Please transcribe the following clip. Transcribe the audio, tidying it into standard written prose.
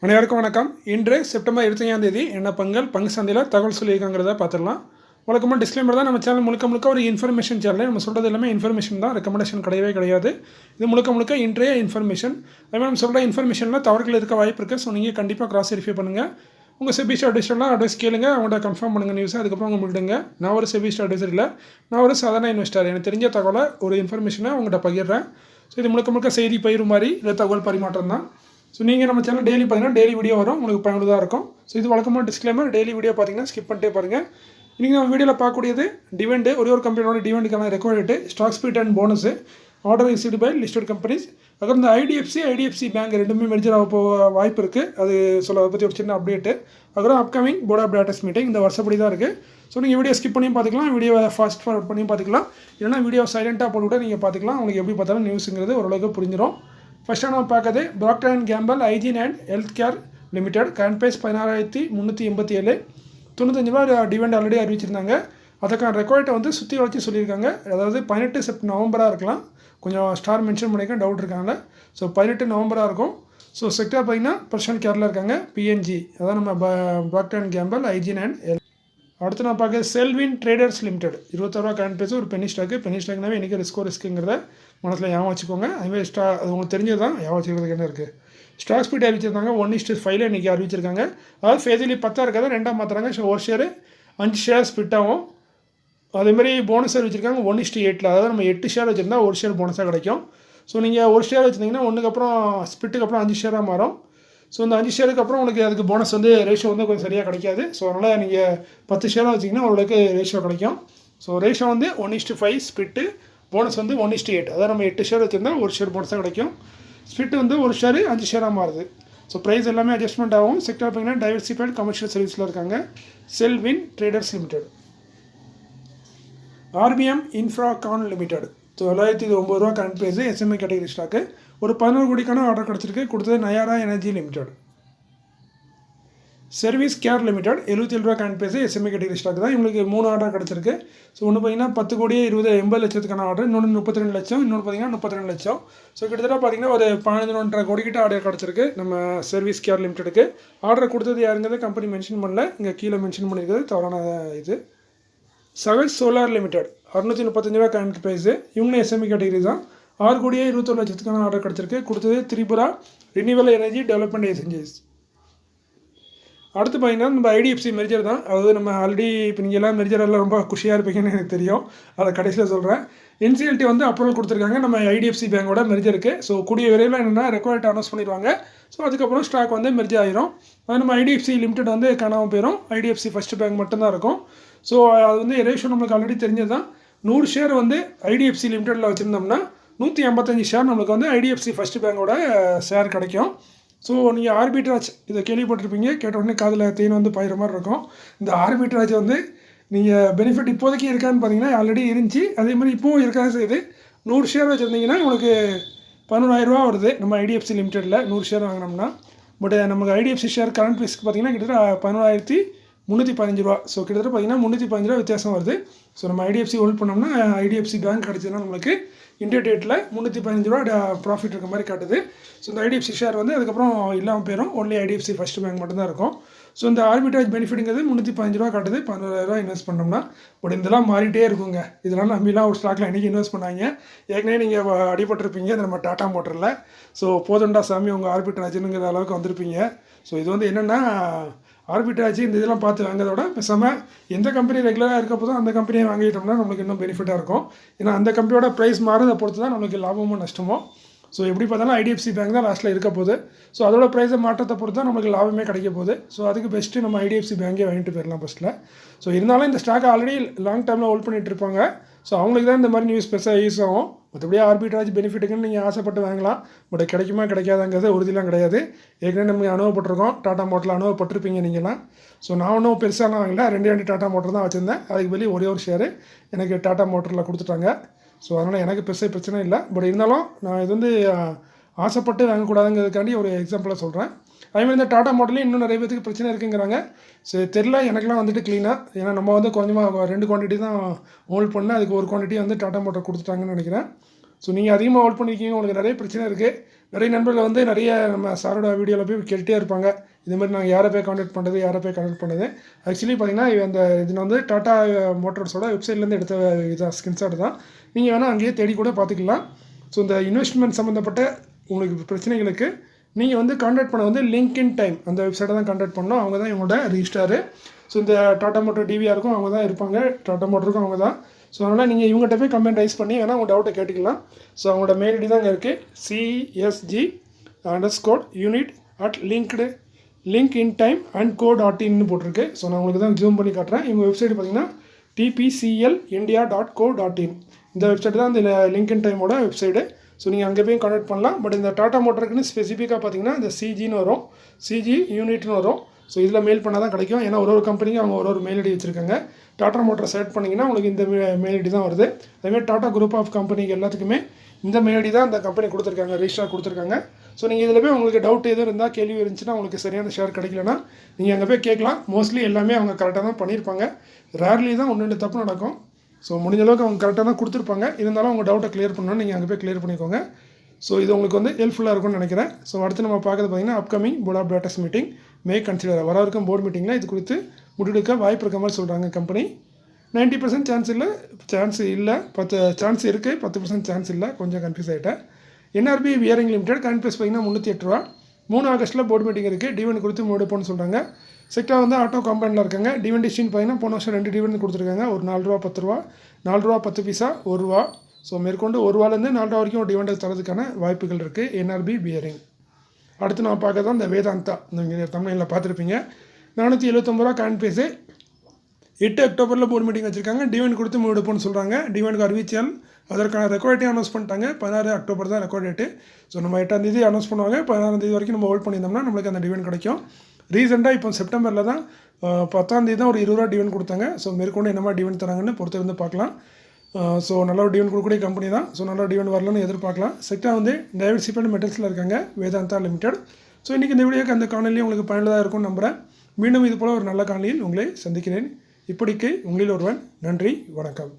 அனைவருக்கும் வணக்கம். இன்று செப்டம்பர் 25 என்ன பங்கு சந்தையில் தகவல் சொல்லியிருக்காங்கிறத பார்த்துடலாம். வழக்கமாக டிஸ்க்ளைமர் தான். நம்ம சேனல் முழுக்க ஒரு இன்ஃபர்மேஷன் சேனல். நம்ம சொல்கிறது எல்லாமே இன்ஃபர்மேஷன் தான், ரெக்கமெண்டேஷன் கிடையாது. இது முழுக்க இன்றைய இன்ஃபர்மேஷன். அதுமாதிரி நம்ம சொல்கிற இன்ஃபர்மேஷனில் தவறுகள் இருக்க வாய்ப்பு இருக்குது. ஸோ நீங்கள் கண்டிப்பாக கிராஸ் வெரிஃபை பண்ணுங்கள். உங்கள் செபிஸ்ட் அட்வைஸர்லாம் அட்வைஸ் கேளுங்க, அவங்கள்ட்ட கன்ஃபார்ம் பண்ணுங்கள் நியூஸை. அதுக்கப்புறம் அவங்க விடுங்க. நான் ஒரு செபிஸ்ட் அட்வைசர் இல்லை, நான் ஒரு சாதாரண இன்வெஸ்டர். எனக்கு தெரிஞ்ச தகவலை ஒரு இன்ஃபர்மேஷனை உங்கள்கிட்ட பகிர்றேன். ஸோ இது முழுக்க செய்தி பயிர் மாதிரி இல்லை தகவல் பரிமாற்றம் தான். ஸோ நீங்கள் நம்ம சேனல் டெய்லி பார்த்தீங்கன்னா டெய்லி வீடியோ வரும், உங்களுக்கு பயனுள்ளதாக இருக்கும். ஸோ இது வழக்கமாக டிஸ்க்ளைமர். டெய்லி வீடியோ பார்த்தீங்கன்னா ஸ்கிப் பண்ணிட்டே பாருங்கள். இன்றைக்கி நம்ம வீடியோவில் பார்க்கக்கூடியது டிவெண்டு, ஒரு கம்பெனியோட டிவெண்டுக்கான required, stock split and bonus, order received by listed companies. அப்புறம் இந்த ஐடிஎஃப்சி பேங்க் ரெண்டுமே மெர்ஜர் ஆக வாய்ப்பு இருக்குது. அது அதை பற்றி ஒரு சின்ன அப்டேட்டு. அப்புறம் upcoming board of directors meeting இந்த வருஷப்படி தான் இருக்குது. ஸோ நீங்கள் வீடியோ ஸ்கிப் பண்ணியும் பார்த்துக்கலாம், வீடியோ ஃபாஸ்ட் ஃபார்வர்ட் பண்ணியும் பார்த்துக்கலாம், இல்லைனா வீடியோ சைலண்ட்டாக போட்டுவிட்டு நீங்கள் பார்த்துக்கலாம். உங்களுக்கு எப்படி பார்த்தாலும் நியூஸுங்கிறது ஓரளவுக்கு புரிஞ்சிடும். ஃபஸ்ட்டாக நம்ம பார்க்குறது Procter and Gamble hygiene and health care limited. Current price 16,387, 95 ரூபா டிவெண்ட் ஆல்ரெடி அறிவிச்சிருந்தாங்க. அதுக்கான ரெக்கார்டை வந்து சுற்றி வச்சு சொல்லியிருக்காங்க. அதாவது 18 நவம்பராக இருக்கலாம். கொஞ்சம் ஸ்டார் மென்ஷன் பண்ணிக்க டவுட் இருக்காங்க. ஸோ 18 நவம்பராக இருக்கும். ஸோ செக்டர் பார்த்தீங்கன்னா பர்சனல் கேரில் இருக்காங்க. பிஎன்ஜி அதான் நம்ம Procter and Gamble hygiene and health. அடுத்து நான் பார்க்க செல்வின் ட்ரேடர்ஸ் லிமிடெட். 26 ரூபா கரண்ட் ப்ரைஸ், ஒரு பெனி ஸ்டாக்னாவே இன்றைக்கி ரிஸ்க்குங்கிறத மனசில் ஞாபகம் வச்சுக்கோங்க. அதுமாதிரி அது உங்களுக்கு தெரிஞ்சது தான், ஞாபகம் வச்சுக்கிறதுக்கு என்ன இருக்குது. ஸ்டாக் ஸ்பீட் அறிவிச்சிருந்தாங்க 1:5 இன்றைக்கி அறிவிச்சிருக்காங்க. அதாவது ஃபேசிலி 10 இருக்காது, 2 மாற்றுறாங்க. ஸோ ஒரு ஷேரு 5 ஷேர் ஸ்பிட் ஆகும். அதேமாதிரி போனஸ் அறிவிச்சிருக்காங்க 1:8. அதாவது நம்ம 8 ஷேர் வச்சுருந்தா ஒரு ஷேர் போனஸாக கிடைக்கும். ஸோ நீங்கள் ஒரு ஷேர் வச்சுருந்தீங்கன்னா ஒன்றுக்கு அப்புறம் ஸ்பிட்டுக்கு அப்புறம் 5 ஷேராக மாறும். ஸோ இந்த 5 ஷேருக்கு அப்புறம் உங்களுக்கு அதுக்கு போனஸ் வந்து ரேஷியோ வந்து கொஞ்சம் சரியாக கிடைக்காது. ஸோ அதனால் நீங்கள் 10 ஷேராக வச்சிங்கன்னா உங்களுக்கு ரேஷியோ கிடைக்கும். ஸோ ரேஷியோ வந்து 1:5 ஸ்பிட்டு, போனஸ் வந்து 1:8. அதாவது நம்ம 8 ஷேர் வச்சுருந்தா ஒரு ஷேர் போனஸாக கிடைக்கும். ஸ்பிட் வந்து ஒரு ஷேர் 5 ஷேராக மாறுது. ஸோ ப்ரைஸ் எல்லாமே அட்ஜஸ்ட்மெண்ட் ஆகும். செக்டர் பார்த்தீங்கன்னா டைவர்சிஃபைட் கமர்ஷியல் சர்வீஸில் இருக்காங்க. Selwin traders limited. RPM Infracon limited 909 ரூபா current price, SME category stock. ஒரு 11 கோடிக்கான ஆர்டர் கிடச்சிருக்கு. கொடுத்தது Nayara energy limited. Service care limited 77 ரூபா current price, SME category stock தான். இவங்களுக்கு 3 ஆர்டர் கிடச்சிருக்கு. ஸோ ஒன்று பார்த்தீங்கன்னா 10 கோடியே 80 லட்சத்துக்கான ஆர்டர், இன்னொன்று 32 லட்சம், இன்னொன்று பார்த்தீங்கன்னா 32 லட்சம். ஸோ கிட்டத்தட்ட பார்த்தீங்கன்னா ஒரு 11.5 கோடிக்கிட்ட ஆர்டர் கிடச்சிருக்கு நம்ம சர்வீஸ் கேர் லிமிடெடுக்கு. ஆர்டர் கொடுத்தது யாருங்கிறது கம்பெனி மென்ஷன் பண்ணல, இங்கே கீழே மென்ஷன் பண்ணியிருக்கிறது தவறான இது. சகஜ் சோலார் லிமிடெட் 635 ரூபா கரண்ட் ப்ரைஸு, இவங்களும் எஸ்எம்இ கேட்டகரி தான். 6 கோடியே 21 லட்சத்துக்கான ஆர்டர் கிடச்சிருக்கு. கொடுத்தது Tripura renewal energy development agencies. அடுத்து பார்த்தீங்கன்னா நம்ம ஐடிஎஃப்சி மெர்ஜர் தான். அதாவது நம்ம ஆல்ரெடி இப்போ நீங்கள் எல்லாம் மெர்ஜரெல்லாம் ரொம்ப குஷியாக இருப்பீங்கன்னு எனக்கு தெரியும், அதை கடைசியில் சொல்கிறேன். என்சிஎல்டி வந்து அப்ரூவல் கொடுத்துருக்காங்க நம்ம ஐடிஎஃப்சி பேங்கோட மெர்ஜருக்கு. ஸோ கூடிய விரைவில் என்னென்னா ரெக்வயர்ட் அனௌன்ஸ் பண்ணிடுவாங்க. ஸோ அதுக்கப்புறம் ஸ்டாக் வந்து மெர்ஜ் ஆகிரும். அது நம்ம ஐடிஎஃப்சி லிமிடெட் வந்து காணாமல் போயிடும். ஐடிஎஃப்சி ஃபஸ்ட்டு பேங்க் மட்டும்தான் இருக்கும். ஸோ அது வந்து ரேஷியோ நம்மளுக்கு ஆல்ரெடி தெரிஞ்சது தான். 100 ஷேர் வந்து ஐடிஎஃப்சி லிமிடெட்டில் வச்சுருந்தோம்னா 185 ஷேர் நம்மளுக்கு வந்து ஐடிஎஃப்சி ஃபஸ்ட்டு பேங்கோட ஷேர் கிடைக்கும். ஸோ நீங்கள் ஆர்பிட்ராஜ் இதை கேள்விப்பட்டிருப்பீங்க, கேட்ட உடனே காதில் தேன் வந்து பாயிற மாதிரி இருக்கும். இந்த ஆர்பிட்ராஜ் வந்து நீங்கள் பெனிஃபிட் இப்போதைக்கு இருக்கான்னு பார்த்தீங்கன்னா ஆல்ரெடி இருந்துச்சு, அதே மாதிரி இப்போவும் இருக்காது செய்யுது. 100 ஷேர் வச்சுருந்தீங்கன்னா உங்களுக்கு 11,000 ரூபா வருது நம்ம ஐடிஎஃப்சி லிமிடெட்டில் 100 ஷேர் வாங்கினோம்னா. பட் நமக்கு ஐடிஎஃப்சி ஷேர் கரண்ட் ப்ரைஸ்க்கு பார்த்தீங்கன்னா கிட்டத்தட்ட 11,315 ரூபா. ஸோ கிட்டத்தட்ட பார்த்தீங்கன்னா 315 ரூபா வித்தியாசம் வருது. ஸோ நம்ம ஐடிஎஃப்சி ஹோல்ட் பண்ணோம்னா ஐடிஎஃப்சி பேங்க் கிடச்சதுன்னா நம்மளுக்கு இந்தியா டேட்டில் 315 ரூபா ப்ராஃபிட் இருக்க மாதிரி காட்டுது. ஸோ இந்த ஐடிஎஃப்சி ஷேர் வந்து அதுக்கப்புறம் இல்லாமல் போயிடும். ஒன்லி ஐடிஎஃப்சி ஃபஸ்ட்டு பேங்க் மட்டும்தான் இருக்கும். ஸோ இந்த ஆர்பிட்ராஜ் பெனிஃபிட்டுங்கிறது 315 ரூபா காட்டுது 11,000 ரூபா இன்வெஸ்ட் பண்ணோம்னா. பட் இதெல்லாம் மாறிட்டே இருக்குங்க. இதெல்லாம் நம்பிலாம் ஒரு ஸ்டாக்கில் இன்றைக்கி இன்வெஸ்ட் பண்ணாங்க. ஏற்கனவே நீங்கள் அடிபட்டிருப்பீங்க இந்த நம்ம டாட்டா மோட்டரில். ஸோ போதண்டா சாமி உங்கள் ஆர்பிட்ராஜுங்கிற அளவுக்கு வந்திருப்பீங்க. ஸோ இது வந்து என்னென்னா ஆர்பிட்ராஜ் இந்த இதெல்லாம் பார்த்து வாங்கிறதோட பேசாமல் எந்த கம்பெனி ரெகுலராக இருக்க போதும் அந்த கம்பெனியை வாங்கிட்டோம்னா நம்மளுக்கு இன்னும் பெனிஃபிட்டாக இருக்கும். ஏன்னா அந்த கம்பெனியோட ப்ரைஸ் மாறதை பொறுத்து தான் நம்மளுக்கு லாபமோ நஷ்டமோ. ஸோ எப்படி பார்த்தாலும் ஐடிஎஃப்சி பேங்க் தான் லாஸ்ட்டில் இருக்க போகுது. ஸோ அதோட ப்ரைஸை மாற்றத்தை பொறுத்து தான் நம்மளுக்கு லாபமே கிடைக்க போகுது. ஸோ அதுக்கு பெஸ்ட்டு நம்ம ஐடிஎஃப்சி பேங்கே வாங்கிட்டு போயிடலாம் ஃபஸ்ட்டில். ஸோ இருந்தாலும் இந்த ஸ்டாக் ஆல்ரெடி லாங் டேர்மில் ஹோல்ட் பண்ணிகிட்டு இருப்பாங்க. ஸோ அவங்களுக்கு தான் இந்த மாதிரி நியூஸ் பெருசாக யூஸ் ஆகும். மற்றபடியே ஆர்பிட்ராஜ் பெனிஃபிட்டுக்குன்னு நீங்கள் ஆசைப்பட்டு வாங்கலாம். பட் கிடைக்குமா கிடைக்காதாங்கிறது உறுதியெலாம் கிடையாது. ஏற்கனவே நம்ம அனுபவப்பட்டிருக்கோம், டாட்டா மோட்டரில் அனுபவப்பட்டிருப்பீங்க நீங்களாம். ஸோ நான் ஒன்றும் பெருசாலாம் வாங்கல, 2 டாட்டா மோட்டர் தான் வச்சுருந்தேன். அதுக்கு வெளியே ஒரே ஒரு ஷேரு எனக்கு டாட்டா மோட்டரில் கொடுத்துட்டாங்க. ஸோ அதனால் எனக்கு பெருசாக பிரச்சனை இல்லை. பட் இருந்தாலும் நான் இது வந்து ஆசைப்பட்டு வாங்கக்கூடாதுங்கிறதுக்காண்டி ஒரு எக்ஸாம்பிளாக சொல்கிறேன். அதேமாதிரி இந்த டாட்டா மாடலையும் இன்னும் நிறைய பேருக்கு பிரச்சனை இருக்குங்கிறாங்க. சரி தெரில, எனக்குலாம் வந்துட்டு க்ளீனாக. ஏன்னா நம்ம வந்து கொஞ்சமாக 2 குவான்டிட்டி தான் ஹோல்ட் பண்ணேன், அதுக்கு ஒரு குவான்டிட்டி வந்து டாட்டா மோட்டர் கொடுத்துட்டாங்கன்னு நினைக்கிறேன். ஸோ நீங்கள் அதிகமாக ஹோல்ட் பண்ணியிருக்கீங்க, உங்களுக்கு நிறைய பிரச்சனை இருக்குது. நிறைய நண்பர்கள் வந்து நிறைய நம்ம சாரோட வீடியோவில் போய் கேட்டுகிட்டே இருப்பாங்க, இது மாதிரி நாங்கள் யாரை போய் கான்டாக்ட் பண்ணுறது. ஆக்சுவலி பார்த்தீங்கன்னா இது வந்து டாடா மோட்டார்ஸோட வெப்சைட்லேருந்து எடுத்த இதான் ஸ்கிரீன்ஷாட் தான். நீங்கள் வேணால் அங்கேயே தேடி கூட பார்த்துக்கலாம். ஸோ இந்த இன்வெஸ்ட்மெண்ட் சம்மந்தப்பட்ட உங்களுக்கு பிரச்சனைகளுக்கு நீங்கள் வந்து கான்டாக்ட் பண்ண வந்து லிங்க்இன் டைம் அந்த வெப்சைட்டை தான் கான்டாக்ட் பண்ணணும். அவங்க தான் இவங்களோட ரிஜிஸ்டாரு. ஸோ இந்த டாடா மோட்டர் டிவிஆருக்கும் அவங்க தான் இருப்பாங்க, டாடா மோட்டருக்கும் அவங்க தான். ஸோ அதனால் நீங்கள் இவங்ககிட்ட போய் கம்ப்ளைண்ட் ரைஸ் பண்ணி வேணால் உங்கள் டவுட்டை கேட்டுக்கலாம். ஸோ அவங்களோட மெயில் ஐடி தான் இங்கே இருக்குது, csg_unit@linked linkintimeandco.in போட்டிருக்கு. ஸோ நான் உங்களுக்கு தான் ஜூம் பண்ணி காட்டுறேன். இவங்க வெப்சைட் பார்த்தீங்கன்னா tpclindia.co.in. இந்த வெப்சைட் தான் இந்த லிங்க்இன் டைமோட வெப்சைட்டு. ஸோ நீங்கள் அங்கே போய் கான்டாக்ட் பண்ணலாம். பட் இந்த டாடா மோட்டருக்குன்னு ஸ்பெசிஃபிக்காக பார்த்தீங்கன்னா இந்த சிஜின்னு வரும், சிஜி யூனிட்னு வரும். ஸோ இதில் மெயில் பண்ணால் தான் கிடைக்கும். ஏன்னா ஒரு கம்பெனிக்கு அவங்க ஒரு மெயில் ஐடி வச்சுருக்காங்க. டாடா மோட்டரை செலக்ட் பண்ணிங்கன்னா உங்களுக்கு இந்த மெயில் ஐடி தான் வருது. அதேமாதிரி டாடா குரூப் ஆஃப் கம்பெனிக்கு எல்லாத்துக்குமே இந்த மெயில் ஐடி தான் அந்த கம்பெனி கொடுத்துருக்காங்க, ரிஜிஸ்டர் கொடுத்துருக்காங்க. ஸோ நீங்கள் இதில் போய் உங்களுக்கு டவுட் எதுவும் இருந்தால், கேள்வி இருந்துச்சுன்னா, உங்களுக்கு சரியான ஷேர் கிடைக்கலன்னா நீங்கள் அங்கே போய் கேட்கலாம். மோஸ்ட்லி எல்லாமே அவங்க கரெக்டாக தான் பண்ணியிருப்பாங்க. ரேர்லி தான் 1-2 தப்பு நடக்கும். ஸோ முடிஞ்ச அளவுக்கு அவங்க கரெக்டாக தான் கொடுத்துருப்பாங்க. இருந்தாலும் அவங்க டவுட்டை கிளியர் பண்ணணும், நீங்கள் அங்கே போய் கிளியர் பண்ணிக்கோங்க. ஸோ இது உங்களுக்கு வந்து ஹெல்ப்ஃபுல்லாக இருக்கும்னு நினைக்கிறேன். ஸோ அடுத்து நம்ம பார்க்குறது பார்த்தீங்கன்னா upcoming board of directors meeting may consider. வர இருக்கும் போர்டு மீட்டிங்கில் இது குறித்து முடிவெடுக்க வாய்ப்பு இருக்க மாதிரி சொல்கிறாங்க கம்பெனி. 90% சான்ஸ் இல்லை, 10 இருக்குது, 10% சான்ஸ் இல்லை. கொஞ்சம் கன்ஃபியூஸ் ஆகிட்டேன். NRB bearing limited current price பார்த்தீங்கன்னா 308 ரூபா. 3 ஆகஸ்ட்டில் போர்டு மீட்டிங் இருக்குது. டிவிடெண்ட் கொடுத்து முடிப்போம்னு சொல்கிறாங்க. செக்டார் வந்து ஆட்டோ கம்பெனியில் இருக்காங்க. டிவிடெண்ட் டிஸ்டின் பார்த்தீங்கன்னா போன வருஷம் 2 டிவிடெண்ட் கொடுத்துருக்காங்க. ஒரு 4 ரூபா 10 ரூபா, 4 ரூபா 10 பைசா, 1 ரூபா. ஸோ மேற்கொண்டு 1 ரூபாலேருந்து 4 ரூபா வரைக்கும் டிவிடெண்ட் தரதுக்கான வாய்ப்புகள் இருக்குது NRB வியரிங். அடுத்து நான் பார்க்க தான் இந்த வேதாந்தா, நீங்கள் தமிழில் பார்த்துருப்பீங்க. 479 ரூபா கரண்ட் ப்ரைஸு. 8 அக்டோபரில் போர்டு மீட்டிங் வச்சுருக்காங்க. டிவிடெண்ட் கொடுத்து முடிப்போம்னு சொல்கிறாங்க. டிவிடெண்ட் அறிவிச்சால் அதற்கான ரெக்கார்ட் டேட்டே அனௌன்ஸ் பண்ணிட்டாங்க. 16 அக்டோபர் தான் ரெக்கார்ட் டேட்டு. ஸோ நம்ம 8ஆம் தேதி அனௌன்ஸ் பண்ணுவாங்க. 16ஆம் தேதி வரைக்கும் நம்ம ஹோல்ட் பண்ணியிருந்தோம்னா நம்மளுக்கு அந்த டிவிடெண்ட் கிடைக்கும். ரீசெண்டாக இப்போ செப்டம்பரில் தான் 10ஆம் தேதி தான் ஒரு 20 ரூபா டிவிடெண்ட் கொடுத்தாங்க. ஸோ மேற்கொண்டு என்ன மாதிரி டிவிடெண்ட் தராங்கன்னு பொறுத்து இருந்து பார்க்கலாம். ஸோ நல்ல ஒரு டிவிடெண்ட் கொடுக்கக்கூடிய கம்பெனி தான். ஸோ நல்ல டிவிடெண்ட் வரலான்னு எதிர்பார்க்கலாம். செக்டார் வந்து டைவர்சிஃபைடு மெட்டல்ஸில் இருக்காங்க, வேதாந்தா லிமிடெட். ஸோ இன்றைக்கி இந்த வீடியோக்கு அந்த காணொலியும் உங்களுக்கு பயனுள்ளதாக இருக்கும்னு நம்புகிறேன். மீண்டும் இது போல் ஒரு நல்ல காணொலியில் உங்களை சந்திக்கிறேன். இப்படிக்கு உங்களில் ஒருவன். நன்றி, வணக்கம்.